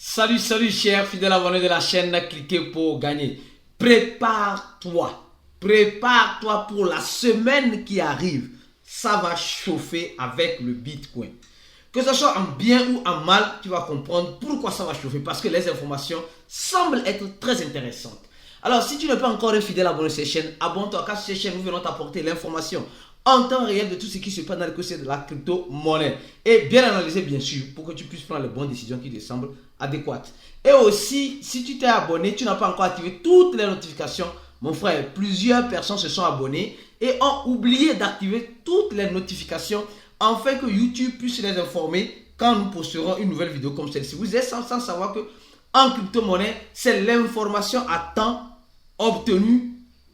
Salut chers fidèles abonnés de la chaîne, cliquez pour gagner. Prépare-toi pour la semaine qui arrive. Ça va chauffer avec le Bitcoin. Que ce soit en bien ou en mal, tu vas comprendre pourquoi ça va chauffer. Parce que les informations semblent être très intéressantes. Alors, si tu n'es pas encore un fidèle abonné à cette chaîne, abonne-toi car sur cette chaîne, nous venons t'apporter l'information en temps réel de tout ce qui se passe dans l'écosystème de la crypto-monnaie. Et bien analysé, bien sûr, pour que tu puisses prendre les bonnes décisions qui te semblent adéquates. Et aussi, si tu t'es abonné, tu n'as pas encore activé toutes les notifications. Mon frère, plusieurs personnes se sont abonnées et ont oublié d'activer toutes les notifications afin que YouTube puisse les informer quand nous posterons une nouvelle vidéo comme celle-ci. Vous êtes sans savoir que en crypto-monnaie, c'est l'information à temps obtenue.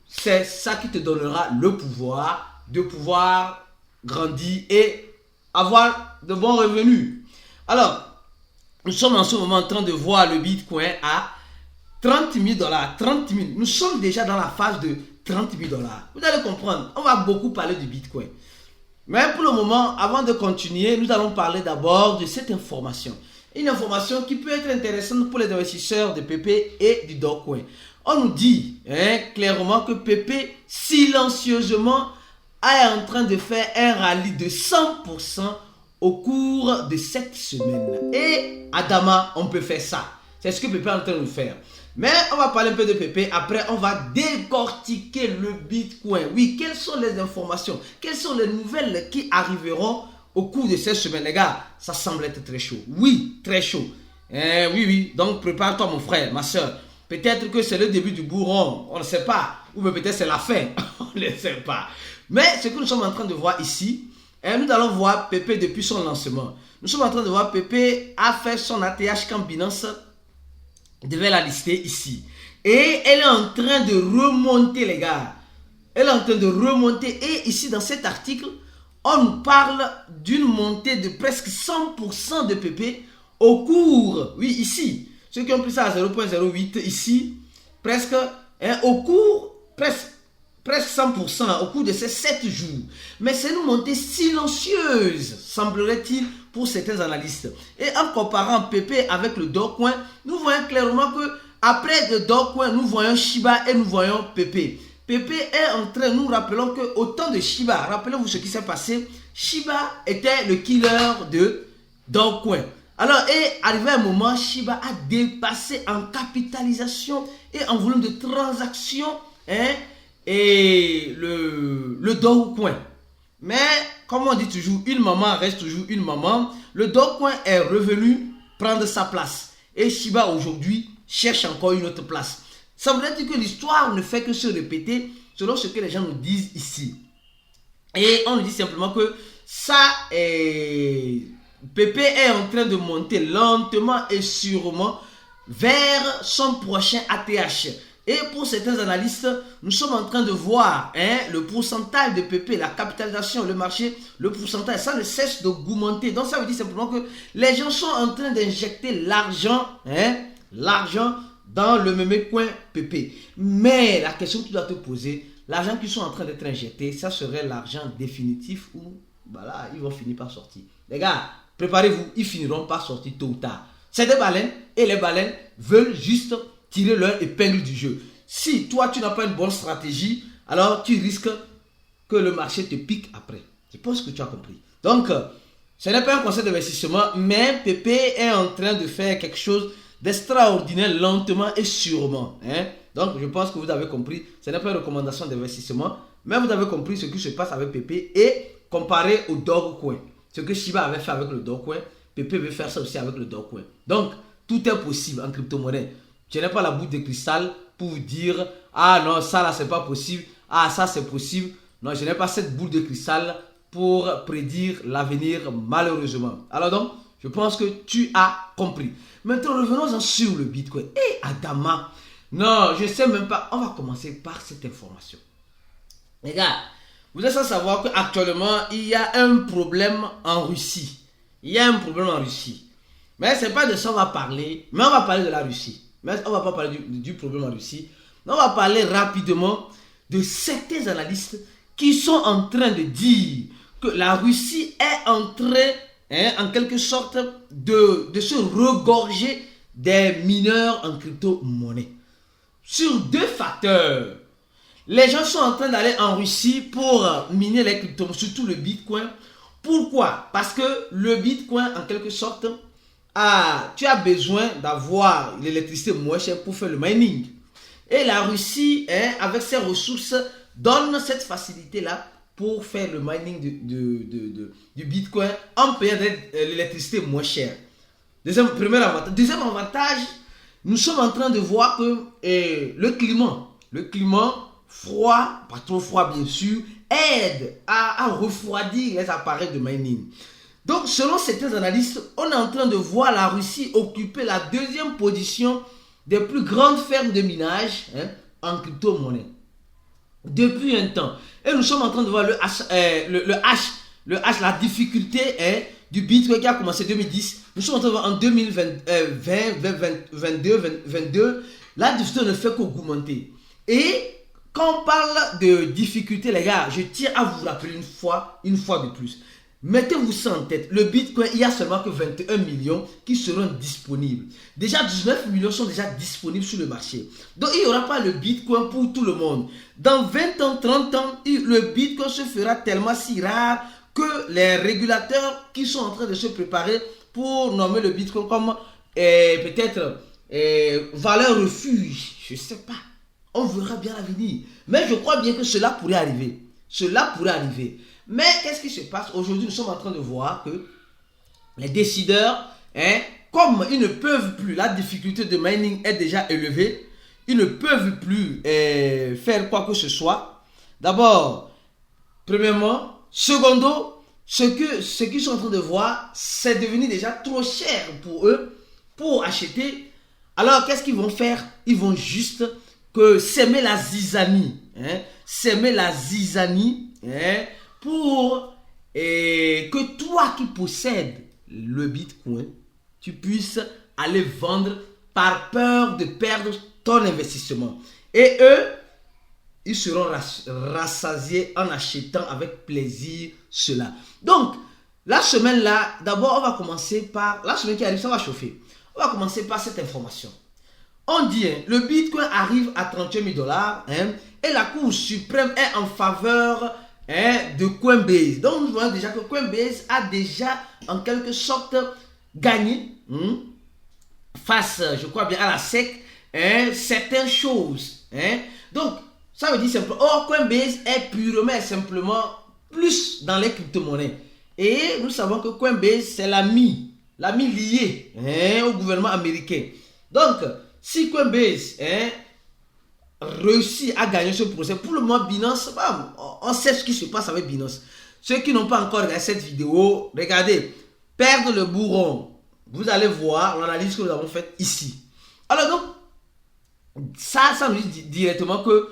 C'est ça qui te donnera le pouvoir de pouvoir grandir et avoir de bons revenus. Alors, nous sommes en ce moment en train de voir le Bitcoin à 30 000 dollars. 30 000. Nous sommes déjà dans la phase de 30 000 dollars. Vous allez comprendre, on va beaucoup parler du Bitcoin. Mais pour le moment, avant de continuer, nous allons parler d'abord de cette information. Une information qui peut être intéressante pour les investisseurs de PP et du Dogecoin. On nous dit clairement que PP silencieusement est en train de faire un rallye de 100% au cours de cette semaine. Et Adama, on peut faire ça. C'est ce que PP est en train de faire. Mais on va parler un peu de PP. Après, on va décortiquer le Bitcoin. Oui, quelles sont les informations? Quelles sont les nouvelles qui arriveront au cours de cette semaine? Les gars, ça semble être très chaud. Oui, très chaud. Oui. Donc, prépare-toi, mon frère, ma soeur. Peut-être que c'est le début du bourron. On ne sait pas. Ou peut-être c'est la fin. On ne sait pas. Mais ce que nous sommes en train de voir ici, nous allons voir PP depuis son lancement. Nous sommes en train de voir PP a fait son ATH quand Binance devait la lister ici. Et elle est en train de remonter, les gars. Elle est en train de remonter. Et ici, dans cet article, on nous parle d'une montée de presque 100% de PP au cours, oui, ici. Ceux qui ont pris ça à 0.08 ici, presque, au cours, presque 100% au cours de ces 7 jours. Mais c'est une montée silencieuse, semblerait-il, pour certains analystes. Et en comparant PP avec le Dogecoin, nous voyons clairement que après le Dogecoin, nous voyons Shiba et nous voyons PP. PP est en train, nous rappelons que au temps de Shiba, rappelez-vous ce qui s'est passé, Shiba était le killer de Dogecoin. Alors, et arrivé un moment, Shiba a dépassé en capitalisation et en volume de transactions, et le Dogecoin. Mais, comme on dit toujours, une maman reste toujours une maman. Le Dogecoin est revenu prendre sa place. Et Shiba aujourd'hui cherche encore une autre place. Semblerait-il que l'histoire ne fait que se répéter selon ce que les gens nous disent ici. Et on nous dit simplement que ça est... PP est en train de monter lentement et sûrement vers son prochain ATH. Et pour certains analystes, nous sommes en train de voir le pourcentage de PP, la capitalisation, le marché, le pourcentage, ça ne cesse d'augmenter. Donc ça veut dire simplement que les gens sont en train d'injecter l'argent, l'argent dans le même coin PP. Mais la question que tu dois te poser, l'argent qui sont en train d'être injectés, ça serait l'argent définitif ou voilà, ils vont finir par sortir. Les gars, préparez-vous, ils finiront par sortir tôt ou tard. C'est des baleines et les baleines veulent juste tirer leur épingle du jeu. Si toi tu n'as pas une bonne stratégie, alors tu risques que le marché te pique après. Je pense que tu as compris. Donc, ce n'est pas un conseil d'investissement, mais PP est en train de faire quelque chose d'extraordinaire lentement et sûrement. Donc, je pense que vous avez compris. Ce n'est pas une recommandation d'investissement, mais vous avez compris ce qui se passe avec PP et comparé au Dogecoin. Ce que Shiba avait fait avec le Dogecoin, PP veut faire ça aussi avec le Dogecoin. Donc, tout est possible en crypto-monnaie. Je n'ai pas la boule de cristal pour vous dire « Ah non, ça là, c'est pas possible. Ah, ça, c'est possible. » Non, je n'ai pas cette boule de cristal pour prédire l'avenir, malheureusement. Alors donc, je pense que tu as compris. Maintenant, revenons-en sur le Bitcoin. Et Adama, non, je ne sais même pas. On va commencer par cette information. Les gars, vous êtes sans savoir qu'actuellement, il y a un problème en Russie. Il y a un problème en Russie. Mais ce n'est pas de ça qu'on va parler, mais on va parler de la Russie. Mais on ne va pas parler du problème en Russie. On va parler rapidement de certains analystes qui sont en train de dire que la Russie est en train, en quelque sorte, de se regorger des mineurs en crypto-monnaie. Sur deux facteurs. Les gens sont en train d'aller en Russie pour miner les cryptos, surtout le Bitcoin. Pourquoi? Parce que le Bitcoin, en quelque sorte, tu as besoin d'avoir l'électricité moins chère pour faire le mining. Et la Russie, avec ses ressources, donne cette facilité-là pour faire le mining du Bitcoin en payant l'électricité moins chère. Deuxième avantage, nous sommes en train de voir que le climat froid, pas trop froid bien sûr, aide à refroidir les appareils de mining. Donc selon certains analystes, on est en train de voir la Russie occuper la deuxième position des plus grandes fermes de minage en crypto-monnaie depuis un temps. Et nous sommes en train de voir la difficulté du Bitcoin qui a commencé en 2010. Nous sommes en train de voir en 2022, la difficulté ne fait qu'augmenter. Et quand on parle de difficulté, les gars, je tiens à vous rappeler une fois de plus. Mettez-vous ça en tête. Le Bitcoin, il n'y a seulement que 21 millions qui seront disponibles. Déjà, 19 millions sont déjà disponibles sur le marché. Donc, il n'y aura pas le Bitcoin pour tout le monde. Dans 20 ans, 30 ans, le Bitcoin se fera tellement si rare que les régulateurs qui sont en train de se préparer pour nommer le Bitcoin comme peut-être valeur refuge, je ne sais pas. On verra bien l'avenir. Mais je crois bien que cela pourrait arriver. Mais qu'est-ce qui se passe? Aujourd'hui, nous sommes en train de voir que les décideurs, comme ils ne peuvent plus, la difficulté de mining est déjà élevée, ils ne peuvent plus faire quoi que ce soit. D'abord, premièrement, secondo, ce qu'ils sont en train de voir, c'est devenu déjà trop cher pour eux, pour acheter. Alors, qu'est-ce qu'ils vont faire? Ils vont juste s'aimer la zizanie, pour que toi qui possèdes le Bitcoin, tu puisses aller vendre par peur de perdre ton investissement. Et eux, ils seront rassasiés en achetant avec plaisir cela. Donc, la semaine là, d'abord on va commencer par, la semaine qui arrive, ça va chauffer. On va commencer par cette information. On dit, le Bitcoin arrive à 38 000 $, et la Cour suprême est en faveur de Coinbase. Donc, nous voyons déjà que Coinbase a déjà, en quelque sorte, gagné face, je crois bien, à la SEC, certaines choses. Donc, ça veut dire simplement, Coinbase est purement et simplement plus dans les crypto-monnaies. Et nous savons que Coinbase, c'est l'ami lié au gouvernement américain. Donc, si Coinbase réussit à gagner ce procès, pour le moment Binance, on sait ce qui se passe avec Binance. Ceux qui n'ont pas encore regardé cette vidéo, regardez, perdre le bourron. Vous allez voir l'analyse que nous avons faite ici. Alors donc, ça nous dit directement que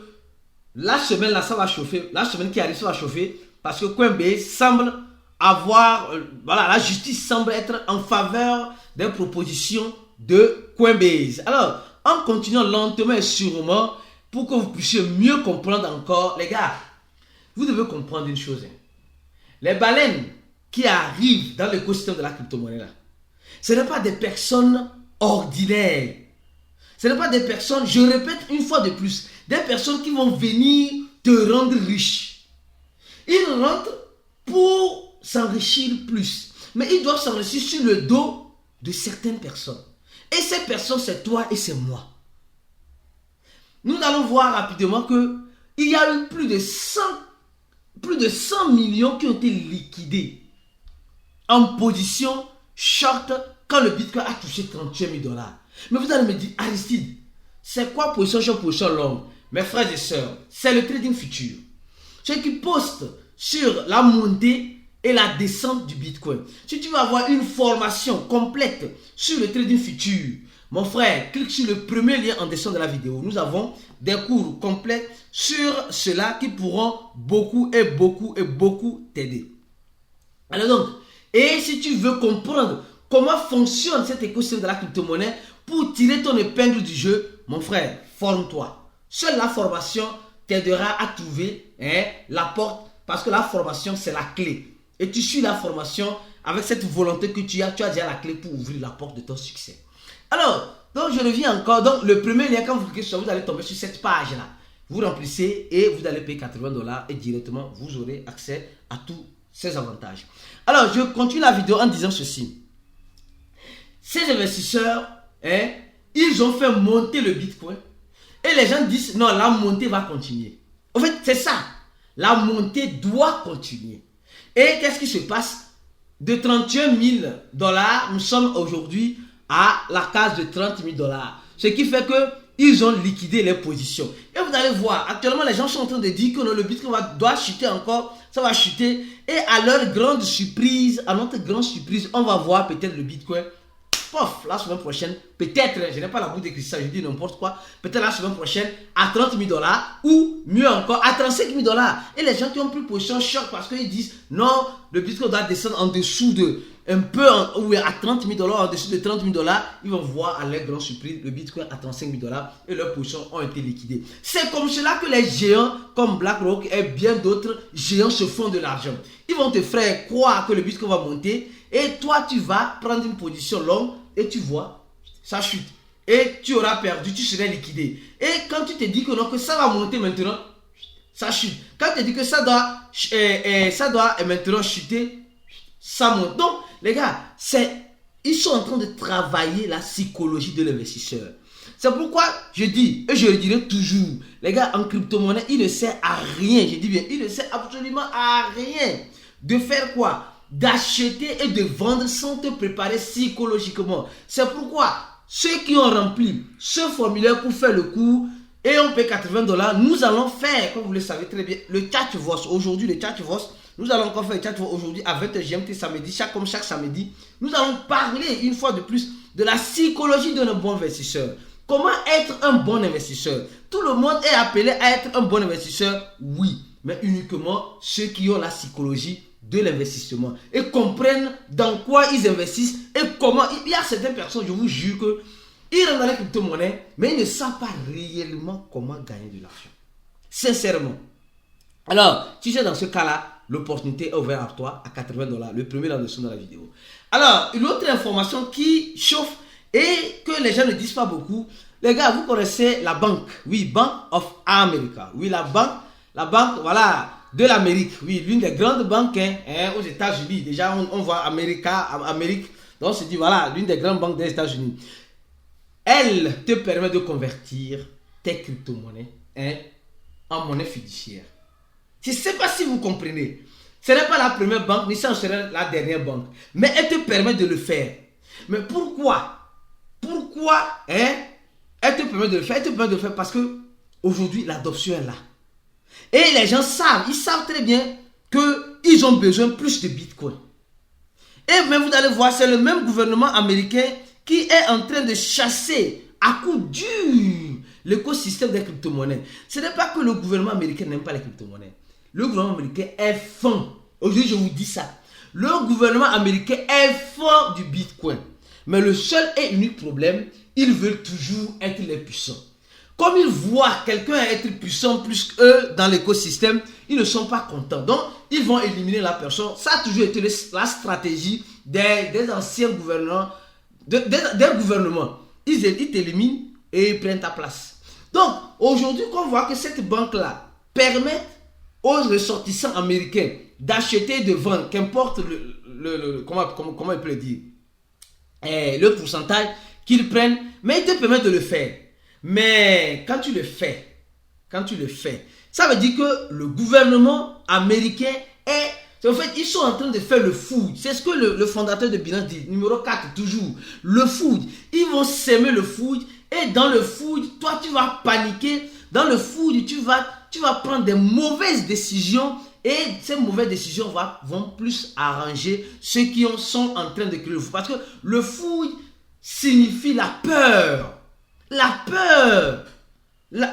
la semaine là, ça va chauffer. La semaine qui arrive, ça va chauffer parce que Coinbase semble avoir, la justice semble être en faveur des propositions de Coinbase. Alors, en continuant lentement et sûrement, pour que vous puissiez mieux comprendre encore, les gars, vous devez comprendre une chose. Les baleines qui arrivent dans l'écosystème de la crypto-monnaie là, ce n'est pas des personnes ordinaires. Ce n'est pas des personnes, je répète une fois de plus, des personnes qui vont venir te rendre riche. Ils rentrent pour s'enrichir plus. Mais ils doivent s'enrichir sur le dos de certaines personnes. Et ces personnes, c'est toi et c'est moi. Nous allons voir rapidement que il y a eu plus de 100 millions qui ont été liquidés en position short quand le Bitcoin a touché 38 000 $. Mais vous allez me dire, Aristide, c'est quoi position short, position longue? Mes frères et sœurs, c'est le trading futur. Ceux qui postent sur la montée et la descente du Bitcoin. Si tu veux avoir une formation complète sur le trading futur, mon frère, clique sur le premier lien en descente de la vidéo. Nous avons des cours complets sur cela qui pourront beaucoup t'aider. Alors donc, et si tu veux comprendre comment fonctionne cet écosystème de la crypto-monnaie pour tirer ton épingle du jeu, mon frère, forme-toi. Seule la formation t'aidera à trouver la porte, parce que la formation, c'est la clé. Et tu suis la formation avec cette volonté que tu as déjà la clé pour ouvrir la porte de ton succès. Alors, donc je reviens encore. Donc, le premier lien, quand vous cliquez sur ça, vous allez tomber sur cette page-là. Vous remplissez et vous allez payer $80 et directement, vous aurez accès à tous ces avantages. Alors, je continue la vidéo en disant ceci. Ces investisseurs, ils ont fait monter le Bitcoin et les gens disent, non, la montée va continuer. En fait, c'est ça. La montée doit continuer. Et qu'est-ce qui se passe? De 31 000 $, nous sommes aujourd'hui à la case de 30 000 $. Ce qui fait que ils ont liquidé les positions. Et vous allez voir, actuellement, les gens sont en train de dire que non, le Bitcoin doit chuter encore, ça va chuter. Et à leur grande surprise, à notre grande surprise, on va voir peut-être le Bitcoin, pof, la semaine prochaine, peut-être, je n'ai pas la boule de cristal, je dis n'importe quoi, peut-être la semaine prochaine à 30 000 $ ou mieux encore à 35 000 $. Et les gens qui ont pris position choquent parce qu'ils disent non, le Bitcoin doit descendre en dessous de un peu ou à 30 000 $, en dessous de 30 000 $. Ils vont voir à leur grande surprise le Bitcoin à 35 000 $ et leurs positions ont été liquidées. C'est comme cela que les géants comme BlackRock et bien d'autres géants se font de l'argent. Ils vont te faire croire que le Bitcoin va monter et toi tu vas prendre une position longue et tu vois, ça chute. Et tu auras perdu, tu serais liquidé. Et quand tu te dis que non, que ça va monter maintenant, ça chute. Quand tu te dis que ça doit maintenant chuter, ça monte. Donc, les gars, ils sont en train de travailler la psychologie de l'investisseur. C'est pourquoi je dis, et je le dirai toujours, les gars, en crypto-monnaie, il ne sert à rien, je dis bien, il ne sert absolument à rien de faire quoi? D'acheter et de vendre sans te préparer psychologiquement. C'est pourquoi ceux qui ont rempli ce formulaire pour faire le cours et on paie 80 $, nous allons faire, comme vous le savez très bien, le chat voice. Aujourd'hui, le chat voice, nous allons encore faire le chat voice aujourd'hui à 20h GMT samedi, comme chaque samedi. Nous allons parler une fois de plus de la psychologie d'un bon investisseur. Comment être un bon investisseur? Tout le monde est appelé à être un bon investisseur, oui, mais uniquement ceux qui ont la psychologie de l'investissement et comprennent dans quoi ils investissent et comment. Il y a certaines personnes, je vous jure que ils rentrent dans les crypto-monnaies, mais ils ne savent pas réellement comment gagner de l'argent. Sincèrement. Alors, si c'est dans ce cas-là, l'opportunité est ouverte à toi à 80 $. Le premier dans le son de la vidéo. Alors, une autre information qui chauffe et que les gens ne disent pas beaucoup. Les gars, vous connaissez la banque. Oui, Bank of America. Oui, la banque, voilà, de l'Amérique. Oui, l'une des grandes banques aux États-Unis. Déjà, on voit Amérique. Donc, on se dit, voilà, l'une des grandes banques des États-Unis. Elle te permet de convertir tes crypto-monnaies en monnaie fiduciaire. Je ne sais pas si vous comprenez. Ce n'est pas la première banque, ni ça serait la dernière banque. Mais elle te permet de le faire. Mais pourquoi elle te permet de le faire? Elle te permet de le faire parce que aujourd'hui, l'adoption est là. Et les gens savent, ils savent très bien qu'ils ont besoin plus de Bitcoin. Et même vous allez voir, c'est le même gouvernement américain qui est en train de chasser à coups durs l'écosystème des crypto-monnaies. Ce n'est pas que le gouvernement américain n'aime pas les crypto-monnaies. Le gouvernement américain est fan. Aujourd'hui, je vous dis ça. Le gouvernement américain est fan du Bitcoin. Mais le seul et unique problème, ils veulent toujours être les puissants. Comme ils voient quelqu'un être puissant plus qu'eux dans l'écosystème, ils ne sont pas contents. Donc, ils vont éliminer la personne. Ça a toujours été la stratégie des anciens gouvernants, des gouvernements. Ils t'éliminent et ils prennent ta place. Donc, aujourd'hui, on voit que cette banque-là permet aux ressortissants américains d'acheter et de vendre, qu'importe comment il peut le dire, le pourcentage qu'ils prennent, mais ils te permettent de le faire. Mais quand tu le fais, ça veut dire que le gouvernement américain en fait, ils sont en train de faire le food. C'est ce que le fondateur de Binance dit, numéro 4, toujours. Le food. Ils vont s'aimer le food. Et dans le food, toi, tu vas paniquer. Dans le food, tu vas prendre des mauvaises décisions. Et ces mauvaises décisions vont plus arranger ceux qui sont en train de créer le food. Parce que le food signifie la peur. La peur.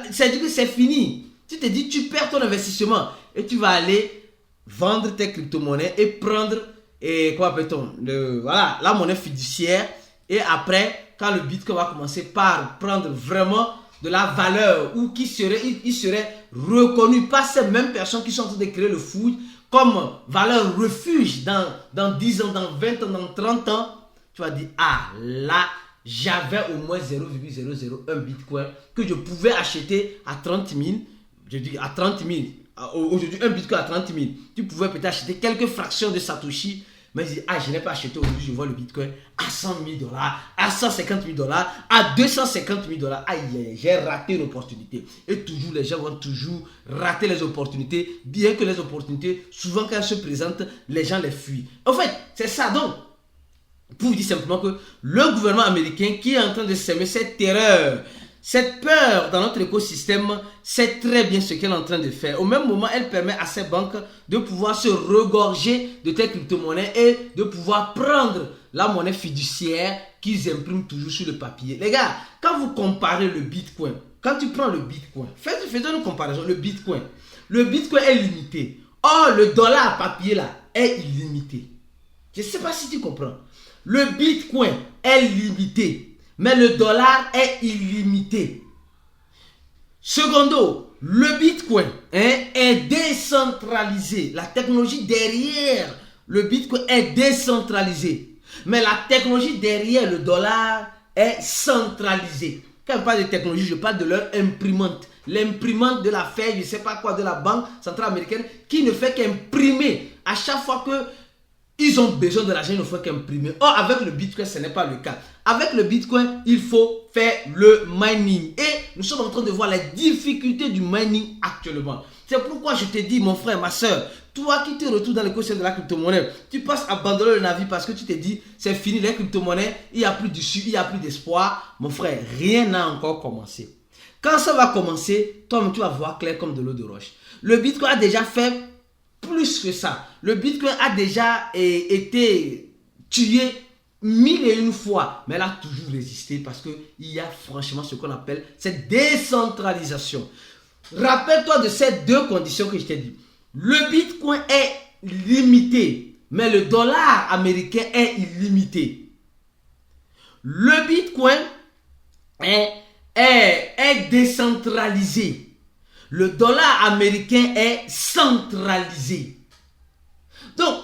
C'est-à-dire que c'est fini. Tu te dis, tu perds ton investissement. Et tu vas aller vendre tes crypto-monnaies et prendre, la monnaie fiduciaire. Et après, quand le Bitcoin va commencer par prendre vraiment de la valeur ou il serait reconnu par ces mêmes personnes qui sont en train de créer le food comme valeur refuge dans 10 ans, dans 20 ans, dans 30 ans, tu vas dire, ah là, j'avais au moins 0,001 bitcoin que je pouvais acheter à 30 000. Je dis à 30 000. Aujourd'hui, un bitcoin à 30 000. Tu pouvais peut-être acheter quelques fractions de Satoshi. Mais je dis, je n'ai pas acheté aujourd'hui, je vois le bitcoin à 100 000 $, à 150 000 $, à 250 000 $. Aïe, j'ai raté une opportunité. Et toujours, les gens vont toujours rater les opportunités. Bien que les opportunités, souvent quand elles se présentent, les gens les fuient. En fait, c'est ça donc. Pour vous dire simplement que le gouvernement américain qui est en train de semer cette terreur, cette peur dans notre écosystème, sait très bien ce qu'elle est en train de faire. Au même moment, elle permet à ces banques de pouvoir se regorger de telles crypto-monnaies et de pouvoir prendre la monnaie fiduciaire qu'ils impriment toujours sur le papier. Les gars, quand vous comparez le Bitcoin, quand tu prends le Bitcoin, faisons une comparaison. Le Bitcoin est limité. Or, le dollar papier là est illimité. Je ne sais pas si tu comprends. Le Bitcoin est limité. Mais le dollar est illimité. Secondo, le Bitcoin est décentralisé. La technologie derrière le Bitcoin est décentralisée. Mais la technologie derrière le dollar est centralisée. Quand je parle de technologie, je parle de leur imprimante. L'imprimante de la Fed, je ne sais pas quoi, de la Banque centrale américaine, qui ne fait qu'imprimer à chaque fois que ils ont besoin de l'argent, il ne faut qu'imprimer. Or, avec le Bitcoin, ce n'est pas le cas. Avec le Bitcoin, il faut faire le mining. Et nous sommes en train de voir les difficultés du mining actuellement. C'est pourquoi je te dis, mon frère, ma soeur, toi qui te retrouves dans l'écosystème de la crypto-monnaie, tu passes à abandonner le navire parce que tu te dis, c'est fini, les crypto-monnaies, il n'y a plus d'issue, il n'y a plus d'espoir. Mon frère, rien n'a encore commencé. Quand ça va commencer, toi-même, tu vas voir clair comme de l'eau de roche. Le Bitcoin a déjà fait plus que ça. Le Bitcoin a déjà été tué 1001 fois, mais elle a toujours résisté parce qu'il y a franchement ce qu'on appelle cette décentralisation. Rappelle-toi de ces deux conditions que je t'ai dit. Le Bitcoin est limité, mais le dollar américain est illimité. Le Bitcoin est décentralisé. Le dollar américain est centralisé. Donc,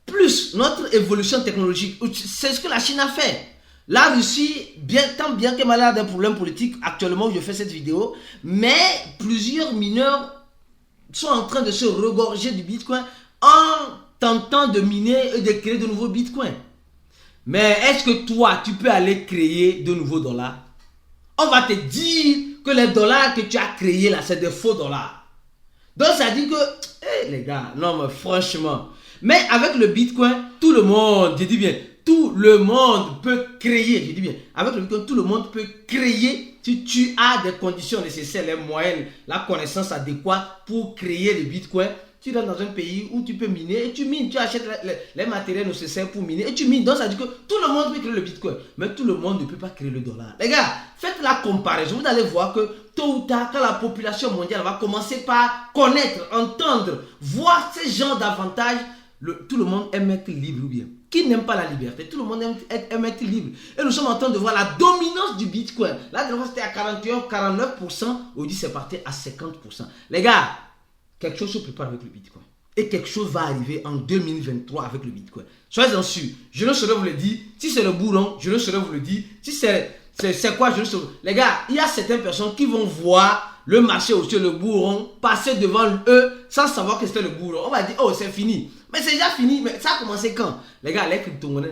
plus notre évolution technologique, c'est ce que la Chine a fait. La Russie, tant bien que malade d'un problème politique actuellement où je fais cette vidéo, mais plusieurs mineurs sont en train de se regorger du Bitcoin en tentant de miner et de créer de nouveaux Bitcoins. Mais est-ce que toi, tu peux aller créer de nouveaux dollars? On va te dire que les dollars que tu as créés là, c'est des faux dollars. Donc ça dit que, les gars, non mais franchement. Mais avec le Bitcoin, tout le monde, je dis bien, tout le monde peut créer, je dis bien, avec le Bitcoin, tout le monde peut créer si tu as des conditions nécessaires, les moyens, la connaissance adéquate pour créer le Bitcoin. Tu rentres dans un pays où tu peux miner et tu mines, tu achètes les matériels nécessaires pour miner et tu mines. Donc ça dit que tout le monde peut créer le Bitcoin, mais tout le monde ne peut pas créer le dollar. Les gars, faites la comparaison. Vous allez voir que tôt ou tard, quand la population mondiale va commencer par connaître, entendre, voir ces genres d'avantages, tout le monde aime être libre ou bien. Qui n'aime pas la liberté? Tout le monde aime être libre. Et nous sommes en train de voir la dominance du Bitcoin. La dernière fois, c'était à 41-49%. Aujourd'hui, c'est parti à 50%. Les gars, quelque chose se prépare avec le Bitcoin. Et quelque chose va arriver en 2023 avec le Bitcoin. Soyez-en sûrs. Je ne saurais vous le dire. Si c'est le bourron, je ne saurais vous le dire. Si c'est quoi, je ne saurais. Les gars, il y a certaines personnes qui vont voir le marché haussier, le bourron, passer devant eux sans savoir que c'était le bourron. On va dire, oh, c'est fini. Mais c'est déjà fini. Mais ça a commencé quand? Les gars, les crypto-monnaies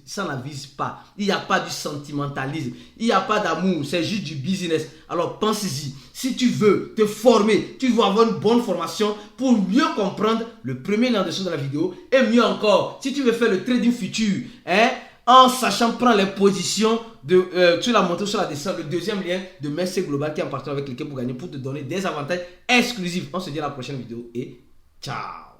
ça n'avise pas. Il n'y a pas du sentimentalisme. Il n'y a pas d'amour. C'est juste du business. Alors, pense-y. Si tu veux te former, tu veux avoir une bonne formation pour mieux comprendre le premier lien de dessous de la vidéo. Et mieux encore, si tu veux faire le trading futur, en sachant prendre les positions sur la montée ou sur la descente, le deuxième lien de Mercer Global qui est en partenariat avec l'équipe pour gagner, pour te donner des avantages exclusifs. On se dit à la prochaine vidéo et ciao.